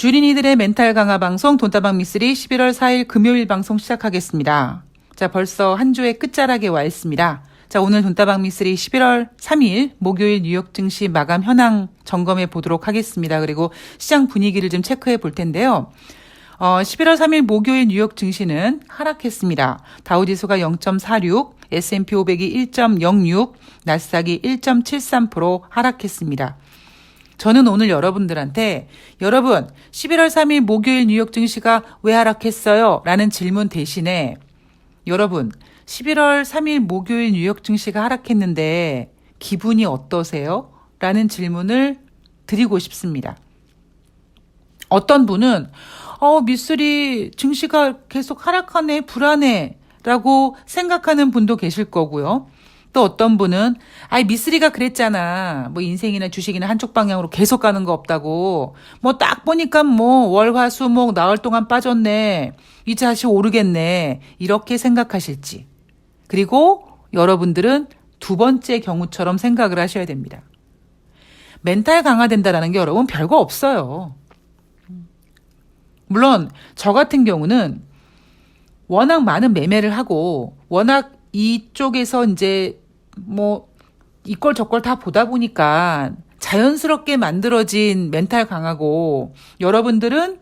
주린이들의 멘탈 강화 방송 돈다방 미쓰리 11월 4일 금요일 방송 시작하겠습니다. 자, 벌써 한 주의 끝자락에 와 있습니다. 자, 오늘 돈다방 미쓰리 11월 3일 목요일 뉴욕 증시 마감 현황 점검해 보도록 하겠습니다. 그리고 시장 분위기를 좀 체크해 볼 텐데요. 11월 3일 목요일 뉴욕 증시는 하락했습니다. 다우지수가 0.46, S&P 500이 1.06, 나스닥이 1.73% 하락했습니다. 저는 오늘 여러분들한테 여러분 11월 3일 목요일 뉴욕 증시가 왜 하락했어요? 라는 질문 대신에 여러분 11월 3일 목요일 뉴욕 증시가 하락했는데 기분이 어떠세요? 라는 질문을 드리고 싶습니다. 어떤 분은 미쓰리 증시가 계속 하락하네, 불안해 라고 생각하는 분도 계실 거고요. 또 어떤 분은 미쓰리가 그랬잖아. 뭐 인생이나 주식이나 한쪽 방향으로 계속 가는 거 없다고. 뭐 딱 보니까 뭐 월, 화, 수, 목 나흘 동안 빠졌네. 이제 다시 오르겠네. 이렇게 생각하실지. 그리고 여러분들은 두 번째 경우처럼 생각을 하셔야 됩니다. 멘탈 강화된다라는 게 여러분 별거 없어요. 물론 저 같은 경우는 워낙 많은 매매를 하고 워낙 이쪽에서 이제 뭐 이걸 저걸 다 보다 보니까 자연스럽게 만들어진 멘탈 강화고 여러분들은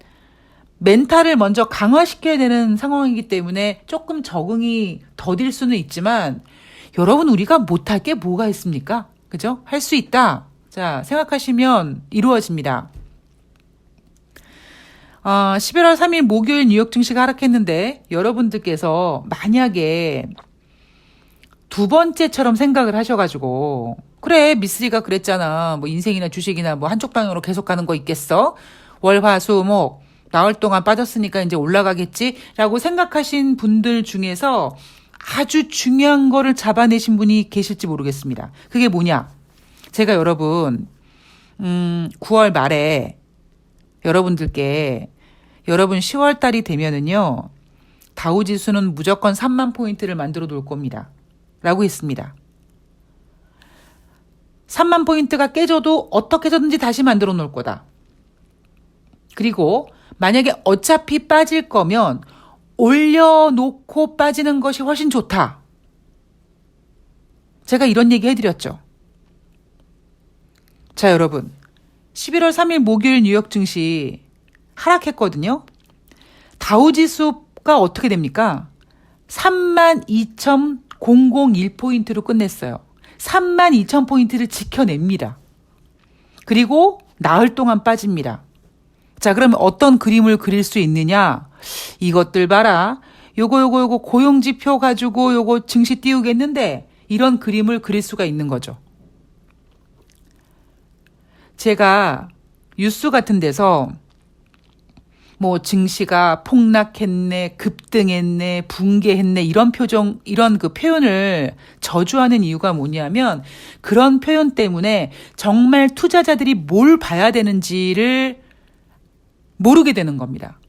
멘탈을 먼저 강화시켜야 되는 상황이기 때문에 조금 적응이 더딜 수는 있지만 여러분 우리가 못할 게 뭐가 있습니까? 그죠? 할 수 있다. 자, 생각하시면 이루어집니다. 11월 3일 목요일 뉴욕 증시가 하락했는데 여러분들께서 만약에 두 번째처럼 생각을 하셔가지고 그래 미쓰리가 그랬잖아. 뭐 인생이나 주식이나 뭐 한쪽 방향으로 계속 가는 거 있겠어? 월, 화, 수, 목 나흘 동안 빠졌으니까 이제 올라가겠지? 라고 생각하신 분들 중에서 아주 중요한 거를 잡아내신 분이 계실지 모르겠습니다. 그게 뭐냐? 제가 여러분 9월 말에 여러분들께 여러분 10월 달이 되면은요 다우지수는 무조건 3만 포인트를 만들어 놓을 겁니다. 라고 했습니다. 3만 포인트가 깨져도 어떻게 해서든지 다시 만들어 놓을 거다. 그리고 만약에 어차피 빠질 거면 올려놓고 빠지는 것이 훨씬 좋다. 제가 이런 얘기 해드렸죠. 자, 여러분 11월 3일 목요일 뉴욕 증시 하락했거든요. 다우지수가 어떻게 됩니까? 32,001포인트로 끝냈어요. 32,000포인트를 지켜냅니다. 그리고 나흘 동안 빠집니다. 자, 그러면 어떤 그림을 그릴 수 있느냐? 이것들 봐라. 요거 고용지표 가지고 요거 증시 띄우겠는데 이런 그림을 그릴 수가 있는 거죠. 제가 뉴스 같은 데서 뭐 증시가 폭락했네, 급등했네, 붕괴했네 이런 그 표현을 저주하는 이유가 뭐냐면 그런 표현 때문에 정말 투자자들이 뭘 봐야 되는지를 모르게 되는 겁니다.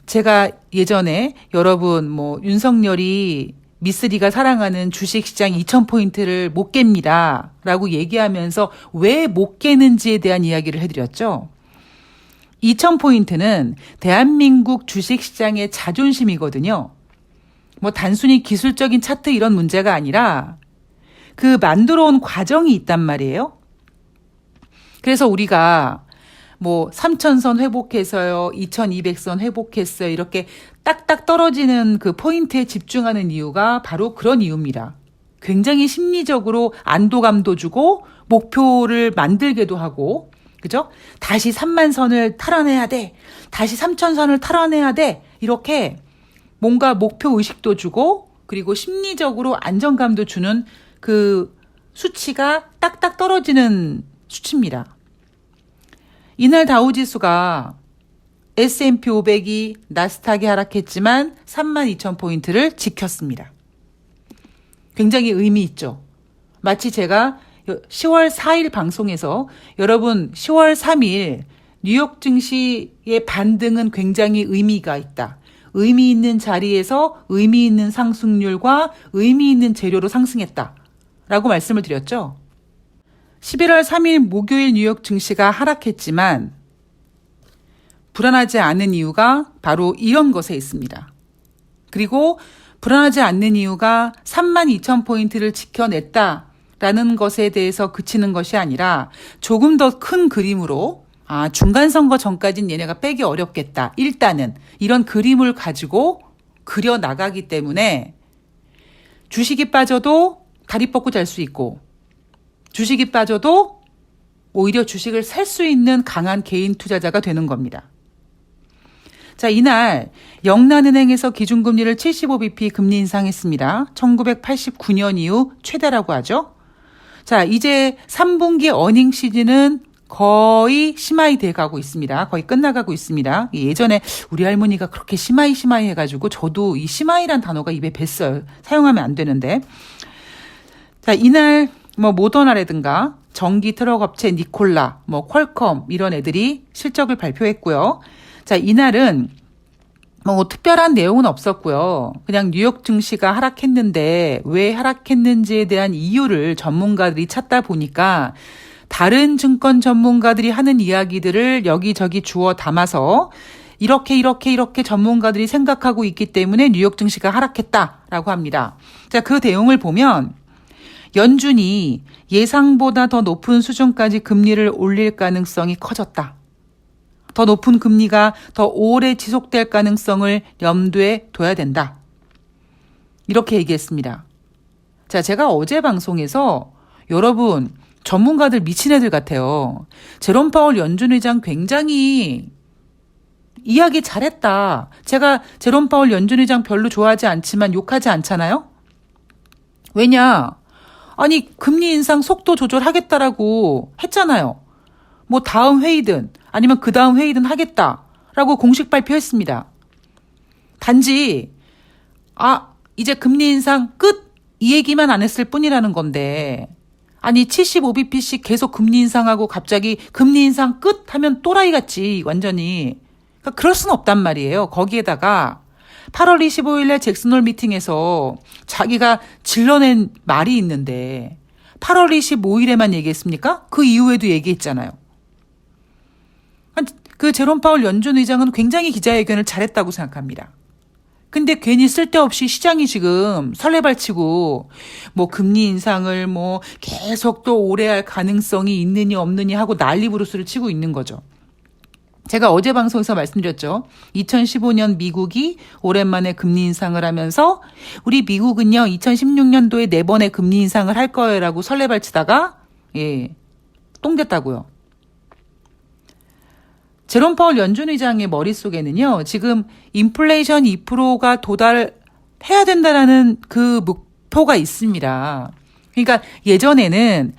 제가 예전에 여러분 뭐 윤석열이 미쓰리가 사랑하는 주식시장 2,000포인트를 못 깹니다. 라고 얘기하면서 왜 못 깨는지에 대한 이야기를 해드렸죠. 2,000포인트는 대한민국 주식시장의 자존심이거든요. 뭐 단순히 기술적인 차트 이런 문제가 아니라 그 만들어 온 과정이 있단 말이에요. 그래서 우리가 뭐 3,000선 회복해서요, 2,200선 회복했어요. 이렇게 딱딱 떨어지는 그 포인트에 집중하는 이유가 바로 그런 이유입니다. 굉장히 심리적으로 안도감도 주고 목표를 만들게도 하고, 그죠? 다시 3만 선을 탈환해야 돼. 다시 3,000선을 탈환해야 돼. 이렇게 뭔가 목표 의식도 주고, 그리고 심리적으로 안정감도 주는 그 수치가 딱딱 떨어지는 수치입니다. 이날 다우지수가 S&P 500이 나스닥이 하락했지만 32,000포인트를 지켰습니다. 굉장히 의미 있죠. 마치 제가 10월 4일 방송에서 여러분 10월 3일 뉴욕 증시의 반등은 굉장히 의미가 있다. 의미 있는 자리에서 의미 있는 상승률과 의미 있는 재료로 상승했다. 라고 말씀을 드렸죠. 11월 3일 목요일 뉴욕 증시가 하락했지만 불안하지 않은 이유가 바로 이런 것에 있습니다. 그리고 불안하지 않는 이유가 32,000포인트를 지켜냈다라는 것에 대해서 그치는 것이 아니라 조금 더 큰 그림으로 중간선거 전까지는 얘네가 빼기 어렵겠다. 일단은 이런 그림을 가지고 그려나가기 때문에 주식이 빠져도 다리 뻗고 잘 수 있고 주식이 빠져도 오히려 주식을 살 수 있는 강한 개인 투자자가 되는 겁니다. 자, 이날 영란은행에서 기준금리를 75bp 금리 인상했습니다. 1989년 이후 최다라고 하죠. 자, 이제 3분기 어닝 시즌은 거의 심하이 돼가고 있습니다. 거의 끝나가고 있습니다. 예전에 우리 할머니가 그렇게 심하이 해가지고 저도 이 심하이란 단어가 입에 뱄어요. 사용하면 안 되는데. 자, 이날 모더나라든가 전기 트럭 업체 니콜라, 퀄컴 이런 애들이 실적을 발표했고요. 자, 이날은 특별한 내용은 없었고요. 그냥 뉴욕 증시가 하락했는데 왜 하락했는지에 대한 이유를 전문가들이 찾다 보니까 다른 증권 전문가들이 하는 이야기들을 여기저기 주워 담아서 이렇게 전문가들이 생각하고 있기 때문에 뉴욕 증시가 하락했다라고 합니다. 자, 그 내용을 보면 연준이 예상보다 더 높은 수준까지 금리를 올릴 가능성이 커졌다. 더 높은 금리가 더 오래 지속될 가능성을 염두에 둬야 된다. 이렇게 얘기했습니다. 자, 제가 어제 방송에서 여러분 전문가들 미친 애들 같아요. 제롬 파월 연준 의장 굉장히 이야기 잘했다. 제가 제롬 파월 연준 의장 별로 좋아하지 않지만 욕하지 않잖아요. 왜냐? 아니 금리 인상 속도 조절하겠다라고 했잖아요. 다음 회의든 아니면 그 다음 회의든 하겠다라고 공식 발표했습니다. 단지 이제 금리 인상 끝 이 얘기만 안 했을 뿐이라는 건데 아니 75bp씩 계속 금리 인상하고 갑자기 금리 인상 끝 하면 또라이같이 완전히 그럴 수는 없단 말이에요. 거기에다가 8월 25일에 잭슨홀 미팅에서 자기가 질러낸 말이 있는데 8월 25일에만 얘기했습니까? 그 이후에도 얘기했잖아요. 그 제롬 파월 연준 의장은 굉장히 기자회견을 잘했다고 생각합니다. 근데 괜히 쓸데없이 시장이 지금 설레발치고 금리 인상을 계속 또 오래 할 가능성이 있느니 없느니 하고 난리 부르스를 치고 있는 거죠. 제가 어제 방송에서 말씀드렸죠. 2015년 미국이 오랜만에 금리 인상을 하면서 우리 미국은요 2016년도에 4번의 금리 인상을 할 거예요라고 설레발치다가 똥 됐다고요. 제롬 파월 연준 의장의 머릿속에는요. 지금 인플레이션 2%가 도달해야 된다라는 그 목표가 있습니다. 그러니까 예전에는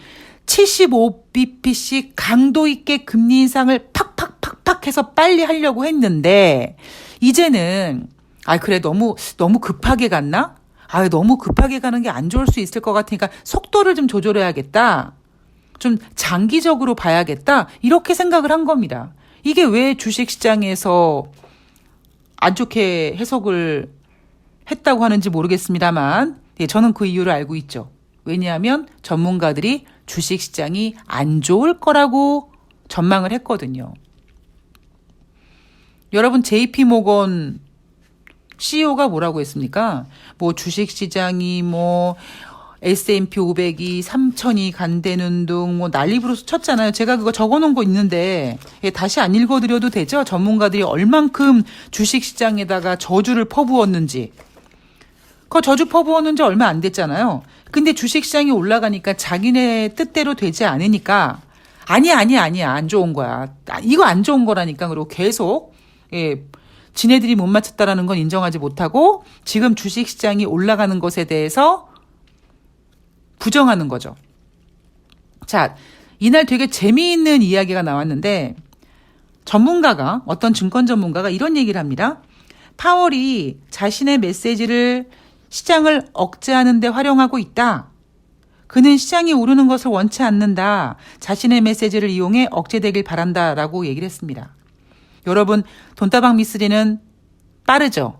75bp씩 강도 있게 금리 인상을 팍팍 해서 빨리 하려고 했는데 이제는 그래 너무 급하게 갔나? 너무 급하게 가는 게 안 좋을 수 있을 것 같으니까 속도를 좀 조절해야겠다. 좀 장기적으로 봐야겠다. 이렇게 생각을 한 겁니다. 이게 왜 주식시장에서 안 좋게 해석을 했다고 하는지 모르겠습니다만 저는 그 이유를 알고 있죠. 왜냐하면 전문가들이 주식시장이 안 좋을 거라고 전망을 했거든요. 여러분 JP모건 CEO가 뭐라고 했습니까? 주식시장이 S&P 500이 3,000이 간대는 등 난리 부르스 쳤잖아요. 제가 그거 적어놓은 거 있는데 다시 안 읽어드려도 되죠? 전문가들이 얼만큼 주식시장에다가 저주를 퍼부었는지. 그 저주 퍼부었는 지 얼마 안 됐잖아요. 근데 주식시장이 올라가니까 자기네 뜻대로 되지 않으니까 아니야 안 좋은 거야. 이거 안 좋은 거라니까. 그리고 계속 지네들이 못 맞췄다라는 건 인정하지 못하고 지금 주식시장이 올라가는 것에 대해서 부정하는 거죠. 자, 이날 되게 재미있는 이야기가 나왔는데 어떤 증권 전문가가 이런 얘기를 합니다. 파월이 자신의 메시지를 시장을 억제하는 데 활용하고 있다. 그는 시장이 오르는 것을 원치 않는다. 자신의 메시지를 이용해 억제되길 바란다라고 얘기를 했습니다. 여러분, 돈다방 미쓰리는 빠르죠.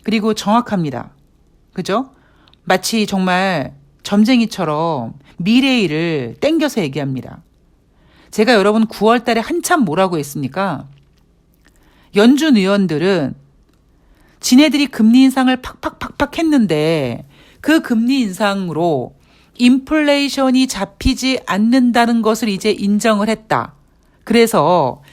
그리고 정확합니다. 그죠? 마치 정말 점쟁이처럼 미래일을 땡겨서 얘기합니다. 제가 여러분 9월 달에 한참 뭐라고 했습니까? 연준 의원들은 지네들이 금리 인상을 팍팍팍팍 했는데 그 금리 인상으로 인플레이션이 잡히지 않는다는 것을 이제 인정을 했다. 그래서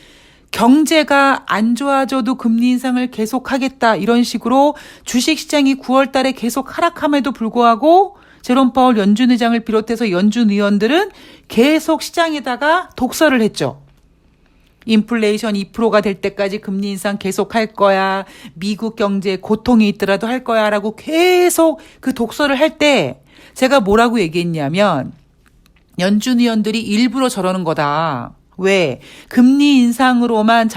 경제가 안 좋아져도 금리 인상을 계속하겠다. 이런 식으로 주식시장이 9월 달에 계속 하락함에도 불구하고 제롬 파월 연준 의장을 비롯해서 연준 의원들은 계속 시장에다가 독서를 했죠. 인플레이션 2%가 될 때까지 금리 인상 계속 할 거야. 미국 경제에 고통이 있더라도 할 거야. 라고 계속 그 독서를 할 때 제가 뭐라고 얘기했냐면 연준 의원들이 일부러 저러는 거다. 왜? 금리 인상으로만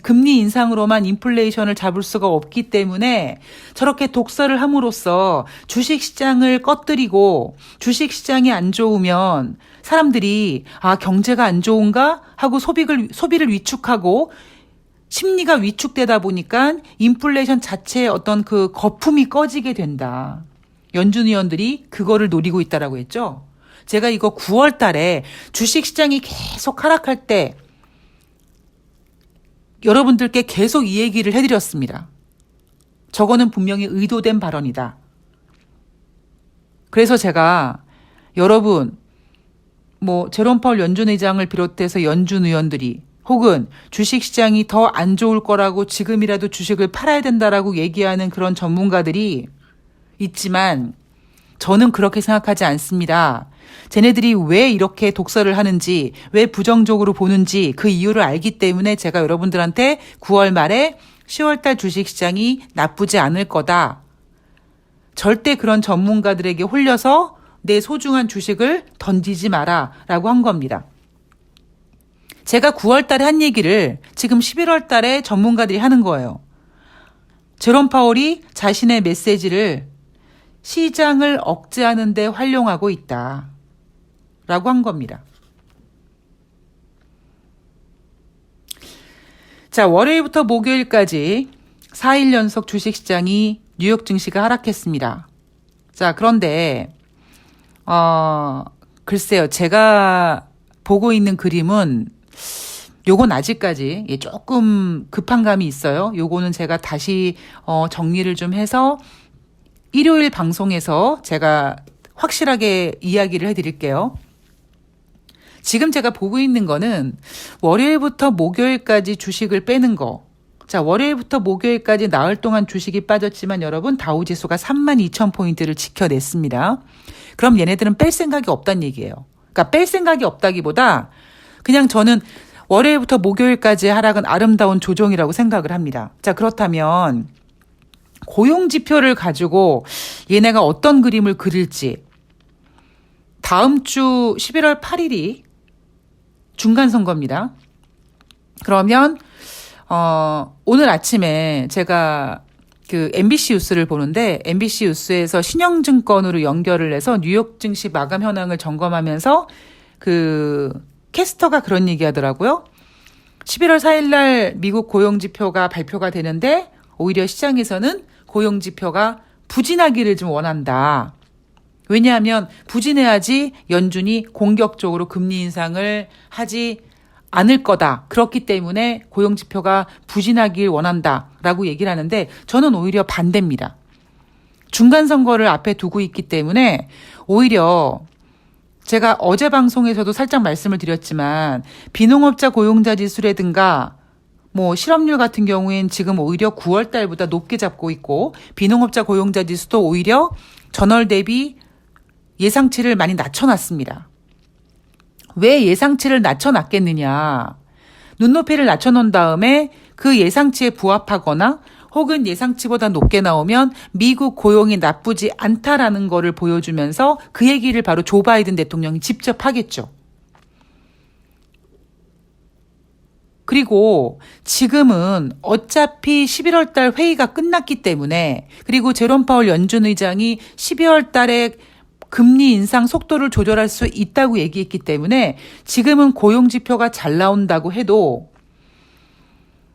금리 인상으로만 인플레이션을 잡을 수가 없기 때문에 저렇게 독서를 함으로써 주식시장을 꺼뜨리고 주식시장이 안 좋으면 사람들이 경제가 안 좋은가 하고 소비를 위축하고 심리가 위축되다 보니까 인플레이션 자체의 어떤 그 거품이 꺼지게 된다. 연준 의원들이 그거를 노리고 있다라고 했죠. 제가 이거 9월 달에 주식시장이 계속 하락할 때 여러분들께 계속 이 얘기를 해드렸습니다. 저거는 분명히 의도된 발언이다. 그래서 제가 여러분 제롬 파월 연준 의장을 비롯해서 연준 의원들이 혹은 주식시장이 더 안 좋을 거라고 지금이라도 주식을 팔아야 된다라고 얘기하는 그런 전문가들이 있지만 저는 그렇게 생각하지 않습니다. 쟤네들이 왜 이렇게 독서를 하는지, 왜 부정적으로 보는지 그 이유를 알기 때문에 제가 여러분들한테 9월 말에 10월 달 주식시장이 나쁘지 않을 거다. 절대 그런 전문가들에게 홀려서 내 소중한 주식을 던지지 마라 라고 한 겁니다. 제가 9월 달에 한 얘기를 지금 11월 달에 전문가들이 하는 거예요. 제롬 파월이 자신의 메시지를 시장을 억제하는 데 활용하고 있다. 라고 한 겁니다. 자, 월요일부터 목요일까지 4일 연속 주식시장이 뉴욕 증시가 하락했습니다. 자, 그런데 글쎄요. 제가 보고 있는 그림은 요건 아직까지 조금 급한 감이 있어요. 요거는 제가 다시 정리를 좀 해서 일요일 방송에서 제가 확실하게 이야기를 해드릴게요. 지금 제가 보고 있는 거는 월요일부터 목요일까지 주식을 빼는 거. 자, 월요일부터 목요일까지 나흘 동안 주식이 빠졌지만 여러분 다우지수가 32,000포인트를 지켜냈습니다. 그럼 얘네들은 뺄 생각이 없다는 얘기예요. 그러니까 뺄 생각이 없다기보다 그냥 저는 월요일부터 목요일까지 하락은 아름다운 조정이라고 생각을 합니다. 자, 그렇다면 고용지표를 가지고 얘네가 어떤 그림을 그릴지 다음 주 11월 8일이 중간선거입니다. 그러면 오늘 아침에 제가 그 MBC 뉴스를 보는데 MBC 뉴스에서 신영증권으로 연결을 해서 뉴욕 증시 마감 현황을 점검하면서 그 캐스터가 그런 얘기 하더라고요. 11월 4일 날 미국 고용지표가 발표가 되는데 오히려 시장에서는 고용지표가 부진하기를 좀 원한다. 왜냐하면 부진해야지 연준이 공격적으로 금리 인상을 하지 않을 거다. 그렇기 때문에 고용지표가 부진하길 원한다라고 얘기를 하는데 저는 오히려 반대입니다. 중간선거를 앞에 두고 있기 때문에 오히려 제가 어제 방송에서도 살짝 말씀을 드렸지만 비농업자 고용자 지수라든가 실업률 같은 경우엔 지금 오히려 9월 달보다 높게 잡고 있고 비농업자 고용자 지수도 오히려 전월 대비 예상치를 많이 낮춰놨습니다. 왜 예상치를 낮춰놨겠느냐. 눈높이를 낮춰놓은 다음에 그 예상치에 부합하거나 혹은 예상치보다 높게 나오면 미국 고용이 나쁘지 않다라는 거를 보여주면서 그 얘기를 바로 조 바이든 대통령이 직접 하겠죠. 그리고 지금은 어차피 11월 달 회의가 끝났기 때문에 그리고 제롬 파월 연준 의장이 12월 달에 금리 인상 속도를 조절할 수 있다고 얘기했기 때문에 지금은 고용지표가 잘 나온다고 해도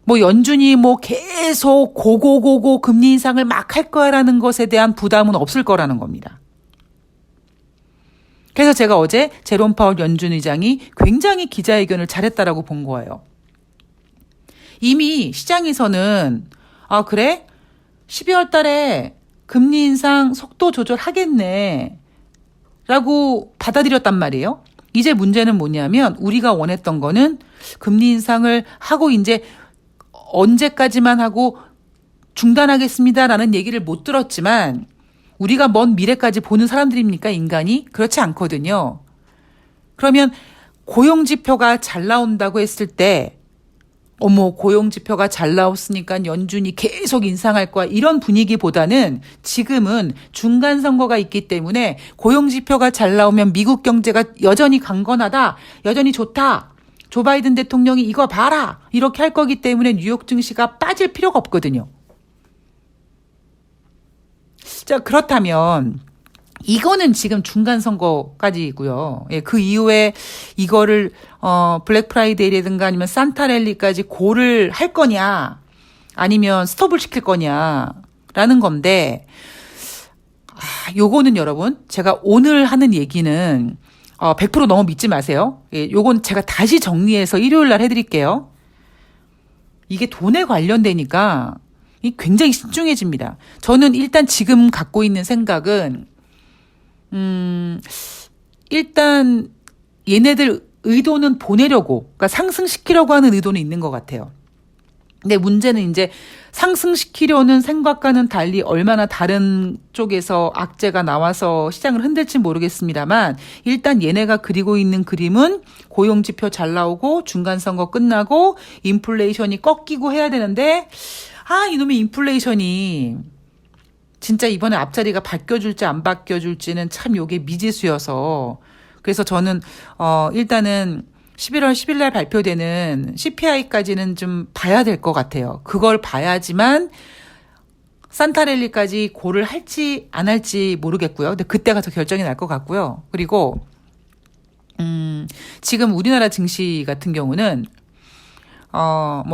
연준이 계속 고고 금리 인상을 막 할 거라는 것에 대한 부담은 없을 거라는 겁니다. 그래서 제가 어제 제롬 파월 연준 의장이 굉장히 기자회견을 잘했다라고 본 거예요. 이미 시장에서는 그래? 12월 달에 금리 인상 속도 조절하겠네 라고 받아들였단 말이에요. 이제 문제는 뭐냐면 우리가 원했던 거는 금리 인상을 하고 이제 언제까지만 하고 중단하겠습니다라는 얘기를 못 들었지만 우리가 먼 미래까지 보는 사람들입니까, 인간이? 그렇지 않거든요. 그러면 고용지표가 잘 나온다고 했을 때 고용지표가 잘 나왔으니까 연준이 계속 인상할 거야. 이런 분위기보다는 지금은 중간선거가 있기 때문에 고용지표가 잘 나오면 미국 경제가 여전히 강건하다. 여전히 좋다. 조 바이든 대통령이 이거 봐라. 이렇게 할 거기 때문에 뉴욕 증시가 빠질 필요가 없거든요. 자, 그렇다면 이거는 지금 중간선거까지이고요. 예, 그 이후에 이거를 블랙 프라이데이라든가 아니면 산타랠리까지 고를 할 거냐 아니면 스톱을 시킬 거냐라는 건데 요거는 여러분 제가 오늘 하는 얘기는 100% 너무 믿지 마세요. 예, 요건 제가 다시 정리해서 일요일 날 해드릴게요. 이게 돈에 관련되니까 굉장히 신중해집니다. 저는 일단 지금 갖고 있는 생각은 일단 얘네들 의도는 보내려고, 그러니까 상승시키려고 하는 의도는 있는 것 같아요. 근데 문제는 이제 상승시키려는 생각과는 달리 얼마나 다른 쪽에서 악재가 나와서 시장을 흔들지 모르겠습니다만 일단 얘네가 그리고 있는 그림은 고용지표 잘 나오고 중간선거 끝나고 인플레이션이 꺾이고 해야 되는데 이놈의 인플레이션이 진짜 이번에 앞자리가 바뀌어줄지 안 바뀌어줄지는 참 요게 미지수여서 그래서 저는 일단은 11월 10일 날 발표되는 CPI까지는 좀 봐야 될 것 같아요. 그걸 봐야지만 산타랠리까지 고를 할지 안 할지 모르겠고요. 근데 그때 가서 결정이 날 것 같고요. 그리고 지금 우리나라 증시 같은 경우는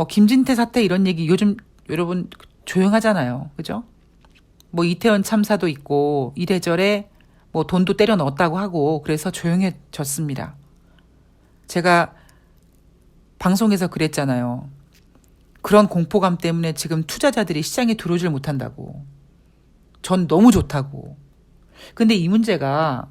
김진태 사태 이런 얘기 요즘 여러분 조용하잖아요. 그죠? 이태원 참사도 있고 이래저래 돈도 때려 넣었다고 하고 그래서 조용해졌습니다. 제가 방송에서 그랬잖아요. 그런 공포감 때문에 지금 투자자들이 시장에 들어오질 못한다고. 전 너무 좋다고. 근데 이 문제가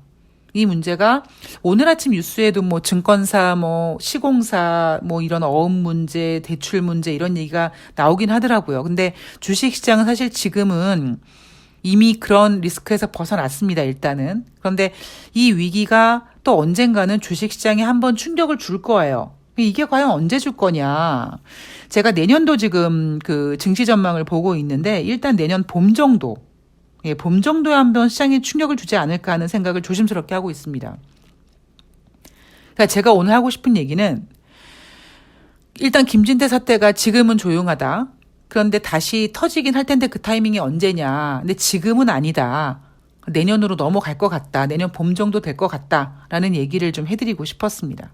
오늘 아침 뉴스에도 증권사, 시공사, 이런 어음 문제, 대출 문제 이런 얘기가 나오긴 하더라고요. 근데 주식 시장은 사실 지금은 이미 그런 리스크에서 벗어났습니다, 일단은. 그런데 이 위기가 또 언젠가는 주식 시장에 한번 충격을 줄 거예요. 이게 과연 언제 줄 거냐. 제가 내년도 지금 그 증시 전망을 보고 있는데 일단 내년 봄 정도, 봄 정도에 한번 시장에 충격을 주지 않을까 하는 생각을 조심스럽게 하고 있습니다. 그러니까 제가 오늘 하고 싶은 얘기는 일단 김진태 사태가 지금은 조용하다. 그런데 다시 터지긴 할 텐데 그 타이밍이 언제냐. 근데 지금은 아니다. 내년으로 넘어갈 것 같다. 내년 봄 정도 될 것 같다라는 얘기를 좀 해드리고 싶었습니다.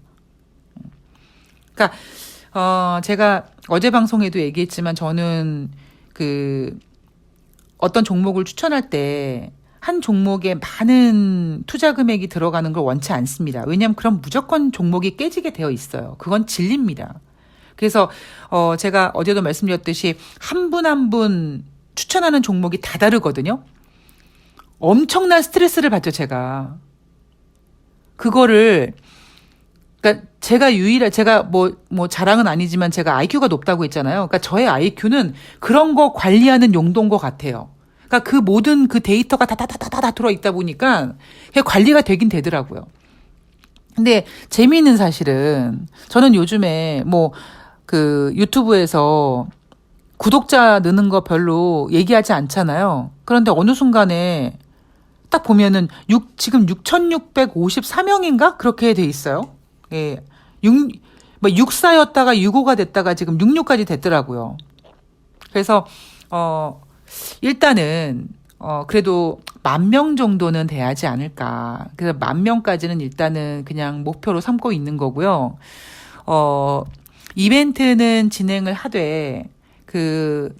그러니까 제가 어제 방송에도 얘기했지만 저는 어떤 종목을 추천할 때 한 종목에 많은 투자 금액이 들어가는 걸 원치 않습니다. 왜냐하면 그럼 무조건 종목이 깨지게 되어 있어요. 그건 진리입니다. 그래서 제가 어제도 말씀드렸듯이 한 분 한 분 추천하는 종목이 다 다르거든요. 엄청난 스트레스를 받죠, 제가. 그거를 그러니까 제가 자랑은 아니지만 제가 IQ가 높다고 했잖아요. 그러니까 저의 IQ는 그런 거 관리하는 용도인 것 같아요. 그러니까 그 모든 그 데이터가 다 들어있다 보니까 관리가 되긴 되더라고요. 근데 재미있는 사실은 저는 요즘에 유튜브에서 구독자 느는 거 별로 얘기하지 않잖아요. 그런데 어느 순간에 딱 보면은 지금 6,654명인가? 그렇게 돼 있어요. 예. 64였다가 65가 됐다가 지금 66까지 됐더라고요. 그래서, 일단은, 그래도 10,000명 정도는 돼야지 않을까. 그래서 10,000명까지는 일단은 그냥 목표로 삼고 있는 거고요. 이벤트는 진행을 하되,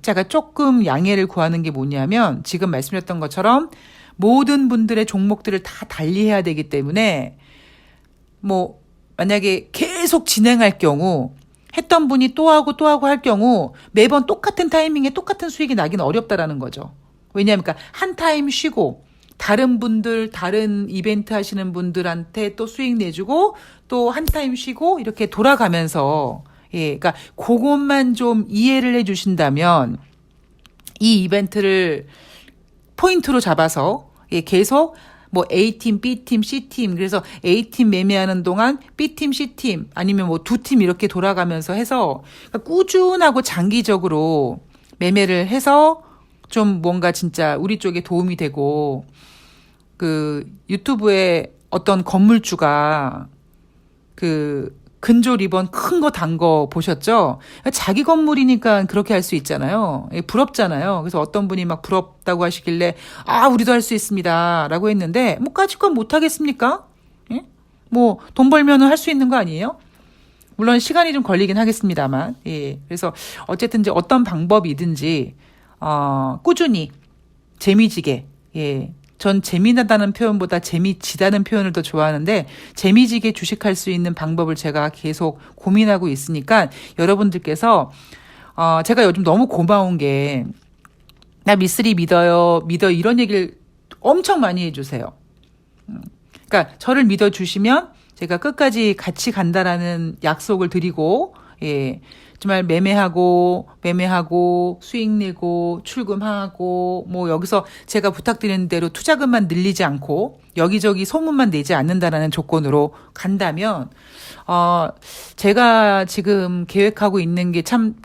제가 조금 양해를 구하는 게 뭐냐면, 지금 말씀드렸던 것처럼, 모든 분들의 종목들을 다 달리해야 되기 때문에 뭐 만약에 계속 진행할 경우 했던 분이 또 하고 또 하고 할 경우 매번 똑같은 타이밍에 똑같은 수익이 나기는 어렵다라는 거죠. 왜냐하면 그러니까 한 타임 쉬고 다른 분들, 다른 이벤트 하시는 분들한테 또 수익 내주고 또 한 타임 쉬고 이렇게 돌아가면서 예, 그러니까 그것만 좀 이해를 해 주신다면 이 이벤트를 포인트로 잡아서 예, 계속 뭐 A팀, B팀, C팀 그래서 A팀 매매하는 동안 B팀, C팀 아니면 뭐 두 팀 이렇게 돌아가면서 해서 그러니까 꾸준하고 장기적으로 매매를 해서 좀 뭔가 진짜 우리 쪽에 도움이 되고 그 유튜브에 어떤 건물주가 그 근조 리본 큰 거 단 거 보셨죠? 자기 건물이니까 그렇게 할 수 있잖아요. 부럽잖아요. 그래서 어떤 분이 막 부럽다고 하시길래 아 우리도 할 수 있습니다 라고 했는데 뭐 까짓 건 못하겠습니까? 예? 뭐 돈 벌면은 할 수 있는 거 아니에요? 물론 시간이 좀 걸리긴 하겠습니다만 예. 그래서 어쨌든 이제 어떤 방법이든지 꾸준히 재미지게 예. 전 재미나다는 표현보다 재미지다는 표현을 더 좋아하는데 재미지게 주식할 수 있는 방법을 제가 계속 고민하고 있으니까 여러분들께서 제가 요즘 너무 고마운 게 나 미쓰리 믿어요 이런 얘기를 엄청 많이 해주세요. 그러니까 저를 믿어주시면 제가 끝까지 같이 간다라는 약속을 드리고 예. 정말 매매하고 수익 내고 출금하고 뭐 여기서 제가 부탁드리는 대로 투자금만 늘리지 않고 여기저기 소문만 내지 않는다라는 조건으로 간다면 제가 지금 계획하고 있는 게 참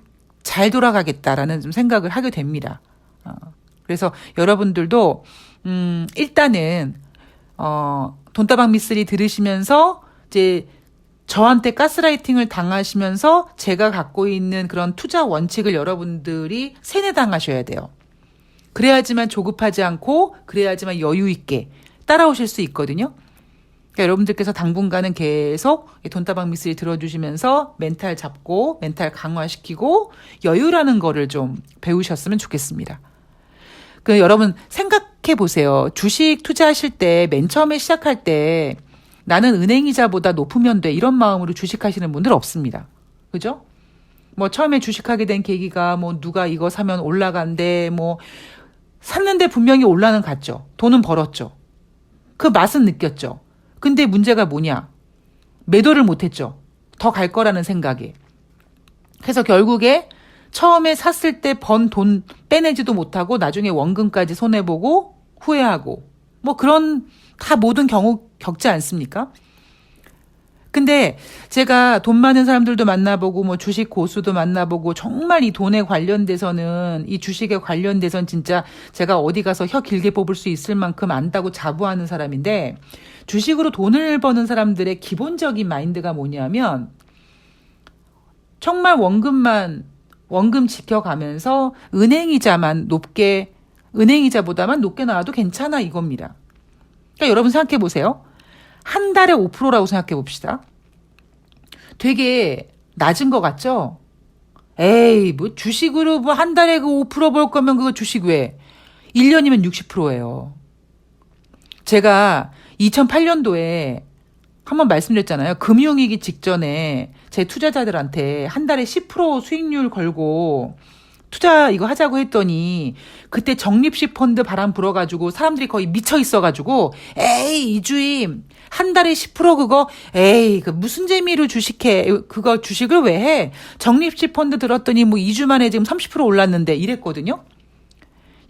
잘 돌아가겠다라는 좀 생각을 하게 됩니다. 그래서 여러분들도 일단은 돈다방 미쓰리 들으시면서 이제 저한테 가스라이팅을 당하시면서 제가 갖고 있는 그런 투자 원칙을 여러분들이 세뇌당하셔야 돼요. 그래야지만 조급하지 않고 그래야지만 여유 있게 따라오실 수 있거든요. 그러니까 여러분들께서 당분간은 계속 돈다방 미쓰리 들어주시면서 멘탈 잡고 멘탈 강화시키고 여유라는 거를 좀 배우셨으면 좋겠습니다. 그 여러분 생각해 보세요. 주식 투자하실 때 맨 처음에 시작할 때 나는 은행이자보다 높으면 돼 이런 마음으로 주식하시는 분들 없습니다. 그죠? 뭐 처음에 주식하게 된 계기가 뭐 누가 이거 사면 올라간대 뭐 샀는데 분명히 올라는 갔죠. 돈은 벌었죠. 그 맛은 느꼈죠. 근데 문제가 뭐냐? 매도를 못했죠. 더 갈 거라는 생각에. 그래서 결국에 처음에 샀을 때 번 돈 빼내지도 못하고 나중에 원금까지 손해보고 후회하고 뭐 그런 다 모든 경우 겪지 않습니까? 근데 제가 돈 많은 사람들도 만나보고 뭐 주식 고수도 만나보고 정말 이 돈에 관련돼서는 이 주식에 관련돼서는 진짜 제가 어디 가서 혀 길게 뽑을 수 있을 만큼 안다고 자부하는 사람인데 주식으로 돈을 버는 사람들의 기본적인 마인드가 뭐냐면 정말 원금 지켜가면서 은행이자보다만 높게 나와도 괜찮아 이겁니다. 그러니까 여러분 생각해 보세요. 한 달에 5%라고 생각해 봅시다. 되게 낮은 것 같죠? 에이, 뭐 주식으로 뭐 한 달에 그 5%벌 거면 그거 주식 왜? 1년이면 60%예요. 제가 2008년도에 한번 말씀드렸잖아요. 금융위기 직전에 제 투자자들한테 한 달에 10% 수익률 걸고 투자 이거 하자고 했더니 그때 적립식 펀드 바람 불어가지고 사람들이 거의 미쳐 있어가지고 에이 이주임 한 달에 10% 그거 에이 그 무슨 재미로 주식해 그거 주식을 왜 해 적립식 펀드 들었더니 뭐 2주 만에 지금 30% 올랐는데 이랬거든요.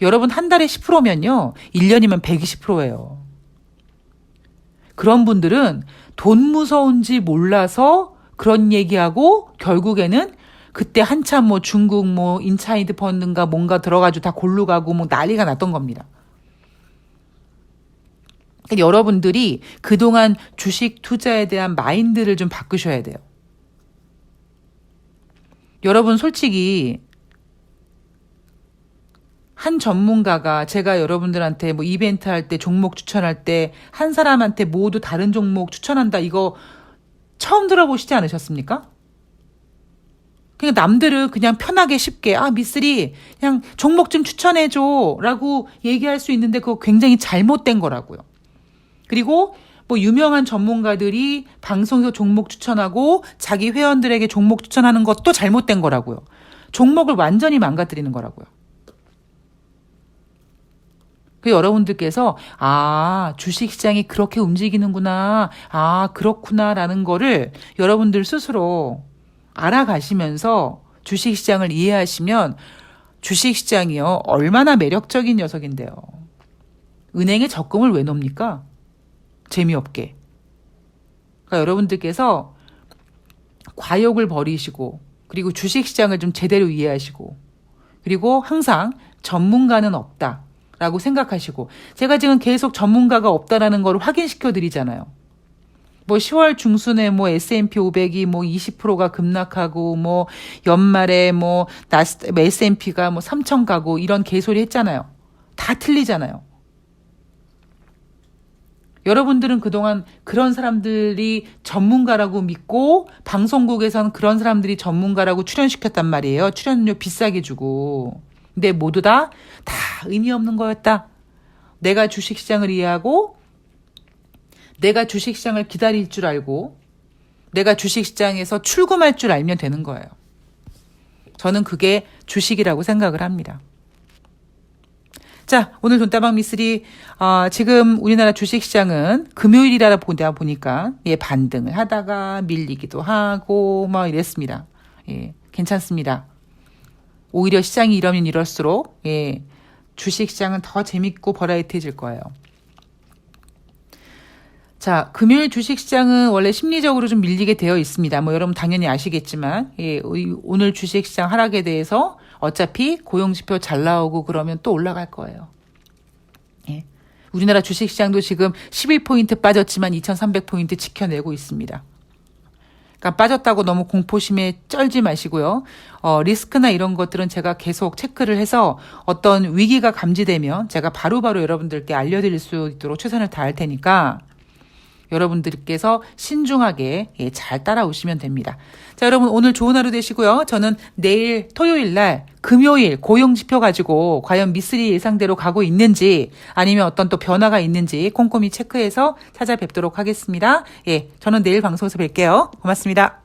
여러분 한 달에 10%면요 1년이면 120%예요. 그런 분들은 돈 무서운지 몰라서 그런 얘기하고 결국에는 그때 한참 뭐 중국 뭐 인차이드 펀드인가 뭔가 들어가지고 다 골로 가고 뭐 난리가 났던 겁니다. 그러니까 여러분들이 그동안 주식 투자에 대한 마인드를 좀 바꾸셔야 돼요. 여러분 솔직히 한 전문가가 제가 여러분들한테 뭐 이벤트 할 때 종목 추천할 때 한 사람한테 모두 다른 종목 추천한다 이거 처음 들어보시지 않으셨습니까? 그러니까 남들은 그냥 편하게 쉽게 미쓰리 그냥 종목 좀 추천해줘 라고 얘기할 수 있는데 그거 굉장히 잘못된 거라고요. 그리고 뭐 유명한 전문가들이 방송에서 종목 추천하고 자기 회원들에게 종목 추천하는 것도 잘못된 거라고요. 종목을 완전히 망가뜨리는 거라고요. 그 여러분들께서 주식시장이 그렇게 움직이는구나, 그렇구나라는 거를 여러분들 스스로 알아가시면서 주식시장을 이해하시면 주식시장이요 얼마나 매력적인 녀석인데요. 은행에 적금을 왜 넣습니까? 재미없게. 그러니까 여러분들께서 과욕을 버리시고 그리고 주식시장을 좀 제대로 이해하시고 그리고 항상 전문가는 없다 라고 생각하시고 제가 지금 계속 전문가가 없다라는 걸 확인시켜 드리잖아요. 뭐 10월 중순에 뭐 S&P 500이 뭐 20%가 급락하고 뭐 연말에 뭐 S&P가 뭐 3천 가고 이런 개소리 했잖아요. 다 틀리잖아요. 여러분들은 그동안 그런 사람들이 전문가라고 믿고 방송국에서는 그런 사람들이 전문가라고 출연시켰단 말이에요. 출연료 비싸게 주고. 근데 모두 다 의미 없는 거였다. 내가 주식시장을 이해하고 내가 주식시장을 기다릴 줄 알고 내가 주식시장에서 출금할 줄 알면 되는 거예요. 저는 그게 주식이라고 생각을 합니다. 자, 오늘 돈다방 미쓰리 지금 우리나라 주식시장은 금요일이라 보니까 반등을 하다가 밀리기도 하고 뭐 이랬습니다. 괜찮습니다. 오히려 시장이 이러면 이럴수록 주식시장은 더 재밌고 버라이어티해질 거예요. 자, 금요일 주식시장은 원래 심리적으로 좀 밀리게 되어 있습니다. 뭐 여러분 당연히 아시겠지만 오늘 주식시장 하락에 대해서 어차피 고용지표 잘 나오고 그러면 또 올라갈 거예요. 우리나라 주식시장도 지금 11포인트 빠졌지만 2300포인트 지켜내고 있습니다. 그러니까 빠졌다고 너무 공포심에 쩔지 마시고요. 리스크나 이런 것들은 제가 계속 체크를 해서 어떤 위기가 감지되면 제가 바로바로 여러분들께 알려드릴 수 있도록 최선을 다할 테니까 여러분들께서 신중하게 잘 따라오시면 됩니다. 자, 여러분 오늘 좋은 하루 되시고요. 저는 내일 토요일 날 금요일 고용지표 가지고 과연 미쓰리 예상대로 가고 있는지 아니면 어떤 또 변화가 있는지 꼼꼼히 체크해서 찾아뵙도록 하겠습니다. 저는 내일 방송에서 뵐게요. 고맙습니다.